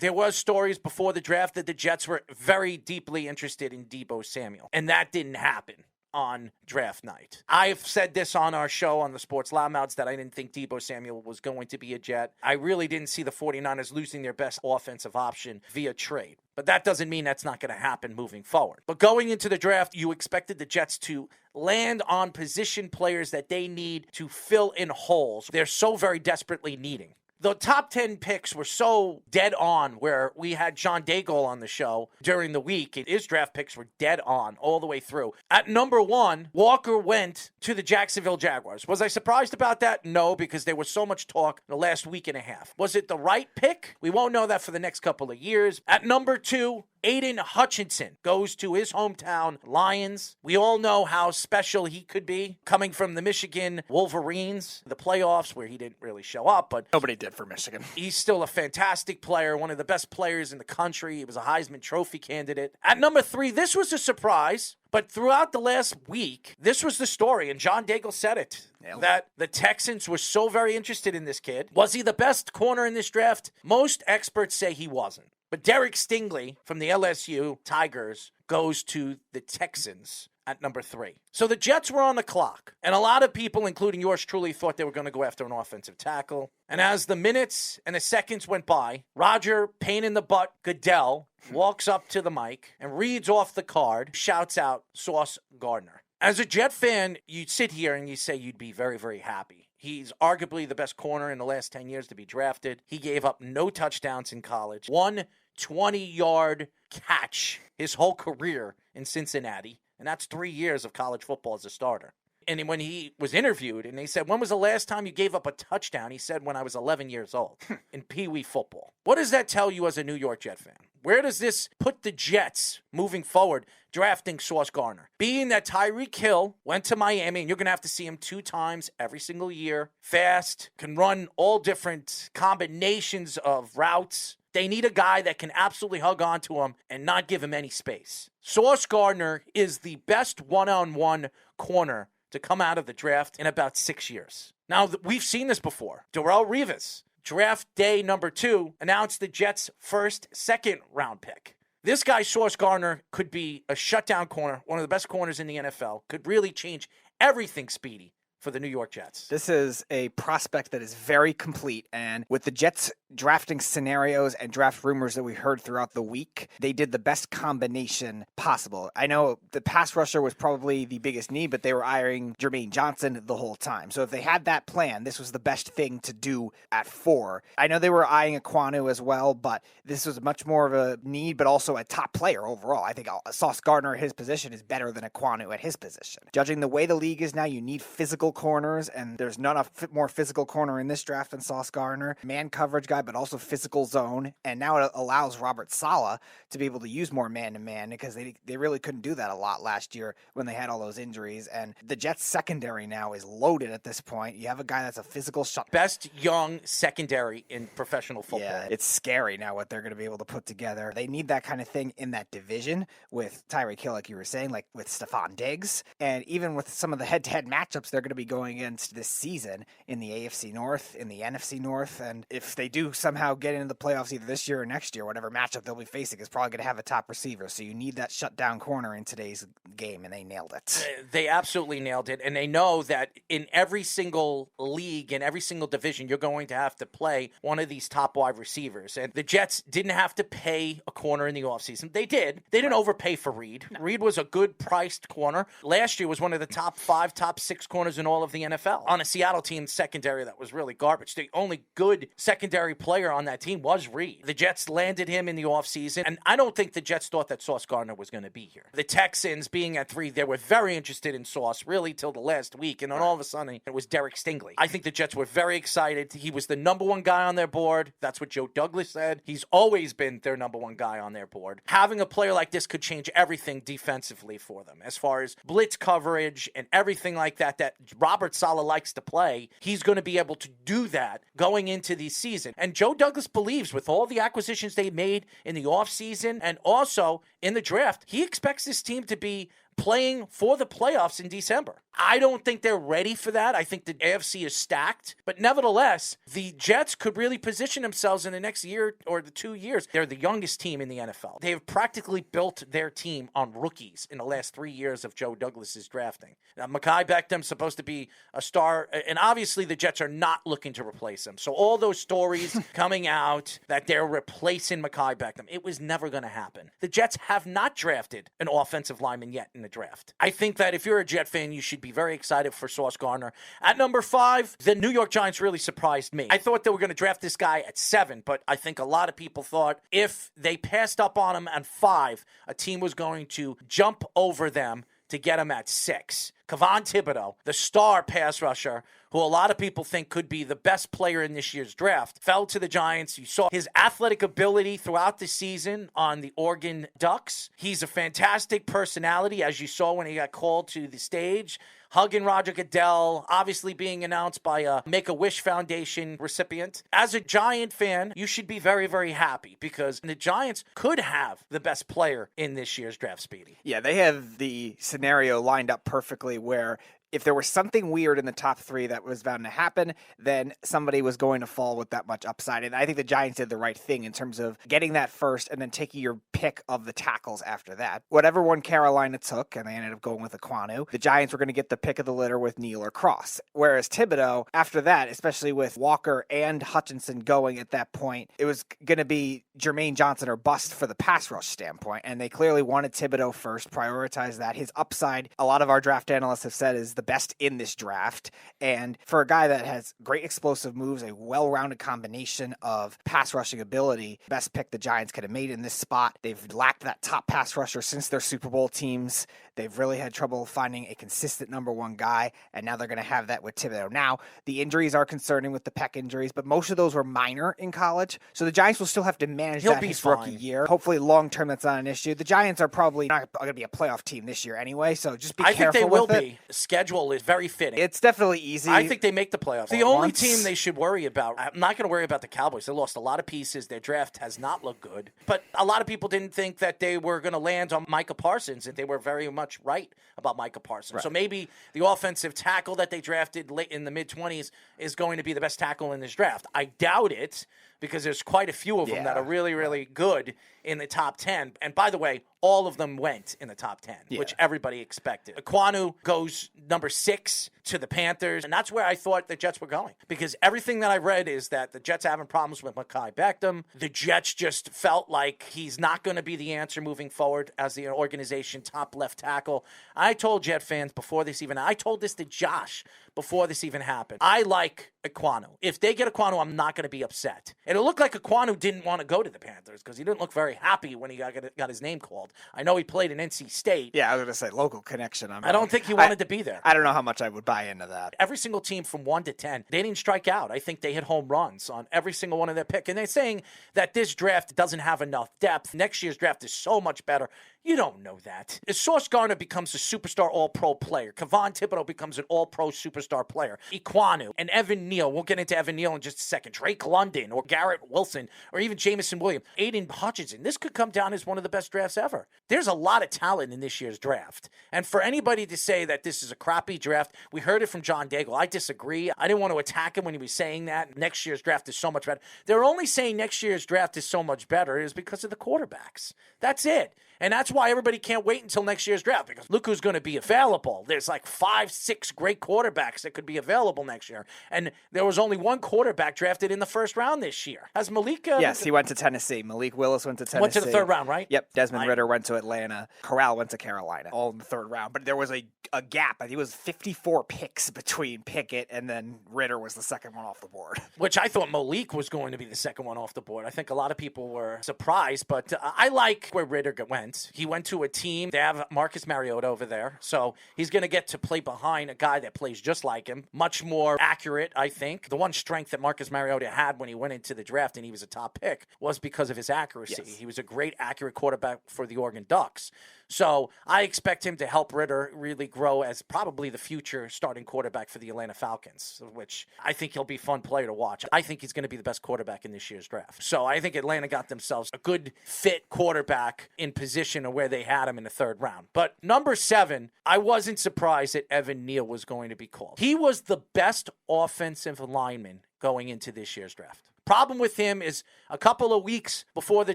there was stories before the draft that the Jets were very deeply interested in Deebo Samuel, and that didn't happen on draft night. I've said this on our show on the Sports Loudmouths that I didn't think Deebo Samuel was going to be a Jet. I really didn't see the 49ers losing their best offensive option via trade. But that doesn't mean that's not going to happen moving forward. But going into the draft, you expected the Jets to land on position players that they need to fill in holes they're so very desperately needing. The top 10 picks were so dead on, where we had John Daigle on the show during the week, and his draft picks were dead on all the way through. At number 1, Walker went to the Jacksonville Jaguars. Was I surprised about that? No, because there was so much talk the last week and a half. Was it the right pick? We won't know that for the next couple of years. At number 2, Aidan Hutchinson goes to his hometown Lions. We all know how special he could be, coming from the Michigan Wolverines, the playoffs where he didn't really show up, but nobody did for Michigan. He's still a fantastic player, one of the best players in the country. He was a Heisman Trophy candidate. At number 3, this was a surprise, but throughout the last week, this was the story, and John Daigle said it, that the Texans were so very interested in this kid. Was he the best corner in this draft? Most experts say he wasn't. But Derek Stingley from the LSU Tigers goes to the Texans at number 3. So the Jets were on the clock, and a lot of people, including yours truly, thought they were going to go after an offensive tackle. And as the minutes and the seconds went by, Roger pain-in-the-butt Goodell walks up to the mic and reads off the card, shouts out Sauce Gardner. As a Jet fan, you'd sit here and you say you'd be very, very happy. He's arguably the best corner in the last 10 years to be drafted. He gave up no touchdowns in college. One 20-yard catch his whole career in Cincinnati. And that's 3 years of college football as a starter. And when he was interviewed and they said, when was the last time you gave up a touchdown? He said, when I was 11 years old in Pee Wee football. What does that tell you as a New York Jet fan? Where does this put the Jets moving forward, drafting Sauce Gardner? Being that Tyreek Hill went to Miami, and you're going to have to see him 2 times every single year. Fast, can run all different combinations of routes. They need a guy that can absolutely hug onto him and not give him any space. Sauce Gardner is the best one-on-one corner to come out of the draft in about 6 years. Now, we've seen this before. Darrelle Revis, draft day number 2, announced the Jets' first second-round pick. This guy, Sauce Gardner, could be a shutdown corner, one of the best corners in the NFL, could really change everything, Speedy, for the New York Jets. This is a prospect that is very complete, and with the Jets drafting scenarios and draft rumors that we heard throughout the week, they did the best combination possible. I know the pass rusher was probably the biggest need, but they were eyeing Jermaine Johnson the whole time. So if they had that plan, this was the best thing to do at 4. I know they were eyeing Ekwonu as well, but this was much more of a need, but also a top player overall. I think Sauce Gardner at his position is better than Ekwonu at his position. Judging the way the league is now, you need physical corners, and there's not a more physical corner in this draft than Sauce Gardner. Man coverage guy, but also physical zone. And now it allows Robert Saleh to be able to use more man-to-man, because they really couldn't do that a lot last year when they had all those injuries. And the Jets secondary now is loaded at this point. You have a guy that's a physical shot. Best young secondary in professional football. Yeah, it's scary now what they're going to be able to put together. They need that kind of thing in that division with Tyreek Hill, like you were saying, like with Stephon Diggs. And even with some of the head-to-head matchups they're going to be going against this season in the AFC North, in the NFC North. And if they do somehow get into the playoffs either this year or next year, whatever matchup they'll be facing is probably going to have a top receiver. So you need that shutdown corner in today's game, and they nailed it. They absolutely nailed it. And they know that in every single league, in every single division, you're going to have to play one of these top wide receivers. And the Jets didn't have to pay a corner in the offseason. They did. They didn't overpay for Reed. No. Reed was a good priced corner. Last year was one of the top 5, top 6 corners in all of the NFL. On a Seattle team secondary that was really garbage. The only good secondary player on that team was Reed. The Jets landed him in the offseason, and I don't think the Jets thought that Sauce Gardner was going to be here. The Texans, being at 3, they were very interested in Sauce, really till the last week, and then all of a sudden, it was Derek Stingley. I think the Jets were very excited. He was the number 1 guy on their board. That's what Joe Douglas said. He's always been their number 1 guy on their board. Having a player like this could change everything defensively for them, as far as blitz coverage and everything like that Robert Saleh likes to play. He's going to be able to do that going into the season. And Joe Douglas believes with all the acquisitions they made in the offseason and also in the draft, he expects this team to be playing for the playoffs in December. I don't think they're ready for that. I think the AFC is stacked. But nevertheless, the Jets could really position themselves in the next year or the 2 years. They're the youngest team in the NFL. They have practically built their team on rookies in the last 3 years of Joe Douglas's drafting. Now, Mekhi Becton's supposed to be a star, and obviously the Jets are not looking to replace him. So all those stories coming out that they're replacing Mekhi Becton, it was never going to happen. The Jets have not drafted an offensive lineman yet in the draft. I think that if you're a Jet fan, you should be very excited for Sauce Gardner. At number 5, the New York Giants really surprised me. I thought they were going to draft this guy at 7, but I think a lot of people thought if they passed up on him at 5, a team was going to jump over them to get him at 6. Kavon Thibodeaux, the star pass rusher, who a lot of people think could be the best player in this year's draft, fell to the Giants. You saw his athletic ability throughout the season on the Oregon Ducks. He's a fantastic personality, as you saw when he got called to the stage, hugging Roger Goodell, obviously being announced by a Make-A-Wish Foundation recipient. As a Giant fan, you should be very, very happy because the Giants could have the best player in this year's draft, Speedy. Yeah, they have the scenario lined up perfectly where if there was something weird in the top 3 that was bound to happen, then somebody was going to fall with that much upside. And I think the Giants did the right thing in terms of getting that first and then taking your pick of the tackles after that. Whatever one Carolina took, and they ended up going with Ekwonu, the Giants were going to get the pick of the litter with Neal or Cross. Whereas Thibodeaux, after that, especially with Walker and Hutchinson going at that point, it was going to be Jermaine Johnson or bust for the pass rush standpoint. And they clearly wanted Thibodeaux first, prioritize that. His upside, a lot of our draft analysts have said, is the best in this draft. And for a guy that has great explosive moves, a well-rounded combination of pass rushing ability, best pick the Giants could have made in this spot. They've lacked that top pass rusher since their Super Bowl teams. They've really had trouble finding a consistent number 1 guy, and now they're going to have that with Thibodeaux. Now, the injuries are concerning with the pec injuries, but most of those were minor in college, so the Giants will still have to manage that his rookie year. Hopefully, long-term, that's not an issue. The Giants are probably not going to be a playoff team this year anyway, so just be careful with it. I think they will be. Schedule is very fitting. It's definitely easy. I think they make the playoffs. The only team they should worry about, I'm not going to worry about the Cowboys. They lost a lot of pieces. Their draft has not looked good. But a lot of people didn't think that they were going to land on Micah Parsons, and they were very much right about Micah Parsons. Right. So maybe the offensive tackle that they drafted late in the mid-20s is going to be the best tackle in this draft. I doubt it because there's quite a few of them that are really, really good in the top 10. And by the way, all of them went in the top 10, which everybody expected. Ekwonu goes number 6 to the Panthers, and that's where I thought the Jets were going. Because everything that I read is that the Jets are having problems with Mekhi Becton. The Jets just felt like he's not going to be the answer moving forward as the organization top left tackle. I told Jet fans before this even, I told this to Josh before this even happened. I like Ekwonu. If they get Ekwonu, I'm not going to be upset. And it looked like Ekwonu didn't want to go to the Panthers because he didn't look very happy when he got his name called. I know he played in NC State. Yeah, I was going to say local connection. I don't think he wanted to be there. I don't know how much I would buy into that. Every single team from 1 to 10, they didn't strike out. I think they hit home runs on every single one of their picks. And they're saying that this draft doesn't have enough depth. Next year's draft is so much better. You don't know that. As Sauce Gardner becomes a superstar all-pro player, Kavon Thibodeaux becomes an all-pro superstar player, Ekwonu and Evan Neal, we'll get into Evan Neal in just a second, Drake London or Garrett Wilson or even Jamison Williams, Aidan Hutchinson, this could come down as one of the best drafts ever. There's a lot of talent in this year's draft. And for anybody to say that this is a crappy draft, we heard it from John Daigle. I disagree. I didn't want to attack him when he was saying that. Next year's draft is so much better. They're only saying next year's draft is so much better is because of the quarterbacks. That's it. And that's why everybody can't wait until next year's draft, because look who's going to be available. There's like 5, 6 great quarterbacks that could be available next year. And there was only one quarterback drafted in the first round this year. Has Malik? Yes, he went to Tennessee. Malik Willis went to Tennessee. Went to the 3rd round, right? Yep. Desmond Ridder went to Atlanta. Corral went to Carolina, all in the 3rd round. But there was a gap. I think it was 54 picks between Pickett and then Ridder was the second one off the board. Which I thought Malik was going to be the second one off the board. I think a lot of people were surprised, but I like where Ridder went. He went to a team. They have Marcus Mariota over there, so he's going to get to play behind a guy that plays just like him. Much more accurate, I think. The one strength that Marcus Mariota had when he went into the draft and he was a top pick was because of his accuracy. Yes. He was a great, accurate quarterback for the Oregon Ducks. So I expect him to help Ritter really grow as probably the future starting quarterback for the Atlanta Falcons, which I think he'll be a fun player to watch. I think he's going to be the best quarterback in this year's draft. So I think Atlanta got themselves a good fit quarterback in position of where they had him in the third round. But number 7, I wasn't surprised that Evan Neal was going to be called. He was the best offensive lineman going into this year's draft. Problem with him is a couple of weeks before the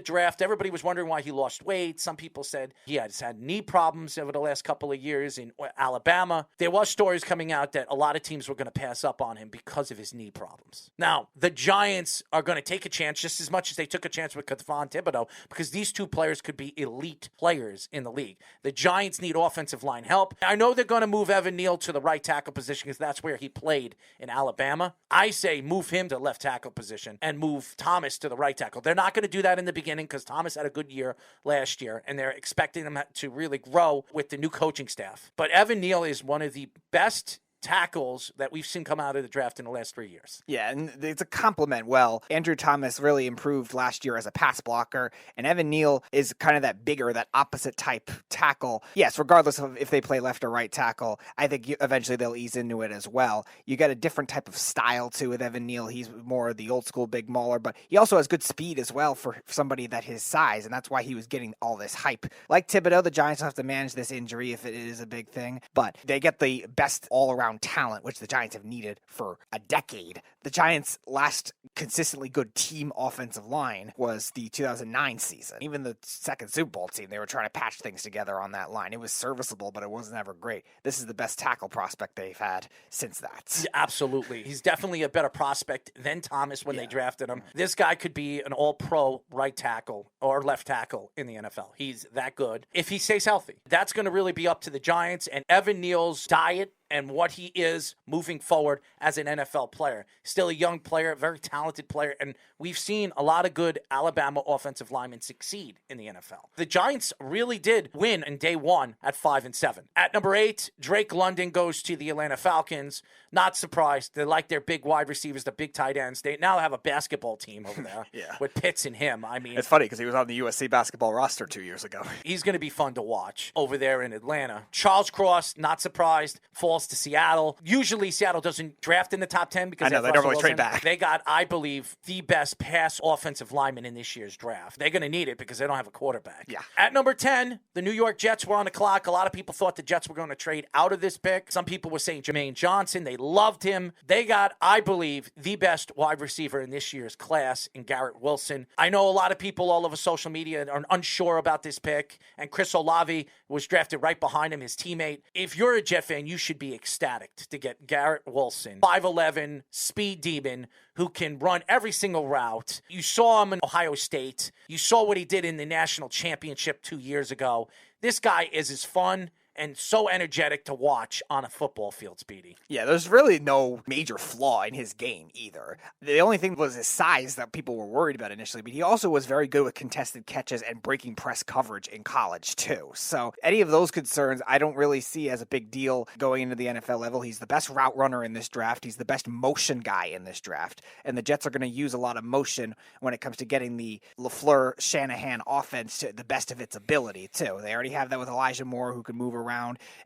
draft, everybody was wondering why he lost weight. Some people said he has had knee problems over the last couple of years in Alabama. There was stories coming out that a lot of teams were going to pass up on him because of his knee problems. Now, the Giants are going to take a chance just as much as they took a chance with Kavon Thibodeaux because these two players could be elite players in the league. The Giants need offensive line help. I know they're going to move Evan Neal to the right tackle position because that's where he played in Alabama. I say move him to left tackle position and move Thomas to the right tackle. They're not going to do that in the beginning because Thomas had a good year last year, and they're expecting him to really grow with the new coaching staff. But Evan Neal is one of the best tackles that we've seen come out of the draft in the last 3 years. Yeah, and it's a compliment. Well, Andrew Thomas really improved last year as a pass blocker, and Evan Neal is kind of that bigger, that opposite type tackle. Yes, regardless of if they play left or right tackle, I think eventually they'll ease into it as well. You got a different type of style too with Evan Neal. He's more the old school big mauler, but he also has good speed as well for somebody that his size, and that's why he was getting all this hype. Like Thibodeaux, the Giants have to manage this injury if it is a big thing, but they get the best all-around talent, which the Giants have needed for a decade. The Giants' last consistently good team offensive line was the 2009 season. Even the second Super Bowl team, they were trying to patch things together on that line. It was serviceable, but it wasn't ever great. This is the best tackle prospect they've had since that. Absolutely. He's definitely a better prospect than Thomas when they drafted him. This guy could be an all-pro right tackle or left tackle in the NFL. He's that good. If he stays healthy, that's going to really be up to the Giants and Evan Neal's diet and what he is moving forward as an NFL player. Still a young player, a very talented player, and we've seen a lot of good Alabama offensive linemen succeed in the NFL. The Giants really did win in day 1 at 5-7. At number 8, Drake London goes to the Atlanta Falcons. Not surprised. They like their big wide receivers, the big tight ends. They now have a basketball team over there with Pitts and him. I mean, it's funny because he was on the USC basketball roster 2 years ago. He's going to be fun to watch over there in Atlanta. Charles Cross, not surprised, falls to Seattle. Usually Seattle doesn't draft in the top 10 because they don't really trade back. They got, I believe, the best pass offensive lineman in this year's draft. They're going to need it because they don't have a quarterback. Yeah. At number 10, the New York Jets were on the clock. A lot of people thought the Jets were going to trade out of this pick. Some people were saying Jermaine Johnson. They loved him. They got, I believe, the best wide receiver in this year's class in Garrett Wilson. I know a lot of people all over social media are unsure about this pick, and Chris Olave was drafted right behind him, his teammate. If you're a Jet fan, you should be ecstatic to get Garrett Wilson, 5'11", speed demon, who can run every single route. You saw him in Ohio State. You saw what he did in the national championship 2 years ago. This guy is as fun and so energetic to watch on a football field, Speedy. Yeah, there's really no major flaw in his game either. The only thing was his size that people were worried about initially, but he also was very good with contested catches and breaking press coverage in college too. So any of those concerns I don't really see as a big deal going into the NFL level. He's the best route runner in this draft. He's the best motion guy in this draft. And the Jets are going to use a lot of motion when it comes to getting the LaFleur-Shanahan offense to the best of its ability too. They already have that with Elijah Moore, who can move around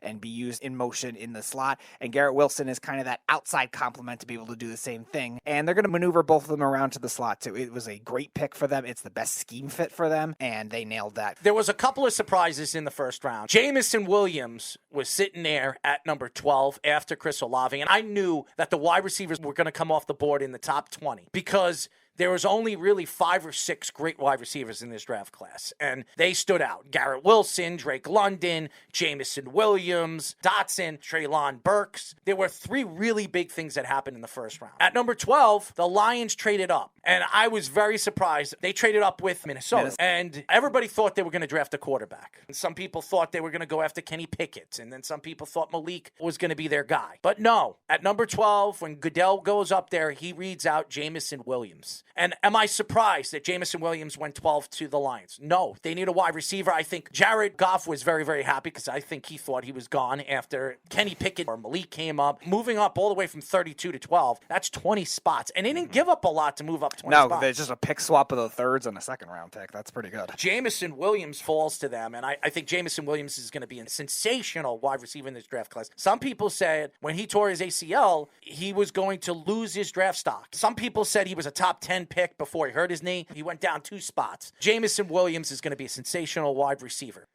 and be used in motion in the slot. And Garrett Wilson is kind of that outside complement to be able to do the same thing. And they're going to maneuver both of them around to the slot too. It was a great pick for them. It's the best scheme fit for them, and they nailed that. There was a couple of surprises in the first round. Jamison Williams was sitting there at number 12 after Chris Olave, and I knew that the wide receivers were going to come off the board in the top 20 because there was only really 5 or 6 great wide receivers in this draft class, and they stood out. Garrett Wilson, Drake London, Jamison Williams, Dotson, Treylon Burks. There were 3 really big things that happened in the first round. At number 12, the Lions traded up, and I was very surprised. They traded up with Minnesota, and everybody thought they were going to draft a quarterback. And some people thought they were going to go after Kenny Pickett, and then some people thought Malik was going to be their guy. But no, at number 12, when Goodell goes up there, he reads out Jamison Williams. And am I surprised that Jamison Williams went 12 to the Lions? No, they need a wide receiver. I think Jared Goff was very, very happy because I think he thought he was gone after Kenny Pickett or Malik came up. Moving up all the way from 32 to 12, that's 20 spots. And they didn't give up a lot to move up 20 spots. No, there's just a pick swap of the thirds and a second-round pick. That's pretty good. Jamison Williams falls to them, and I think Jamison Williams is going to be a sensational wide receiver in this draft class. Some people said when he tore his ACL, he was going to lose his draft stock. Some people said he was a top 10 pick before he hurt his knee. He went down 2 spots. Jamison Williams is going to be a sensational wide receiver.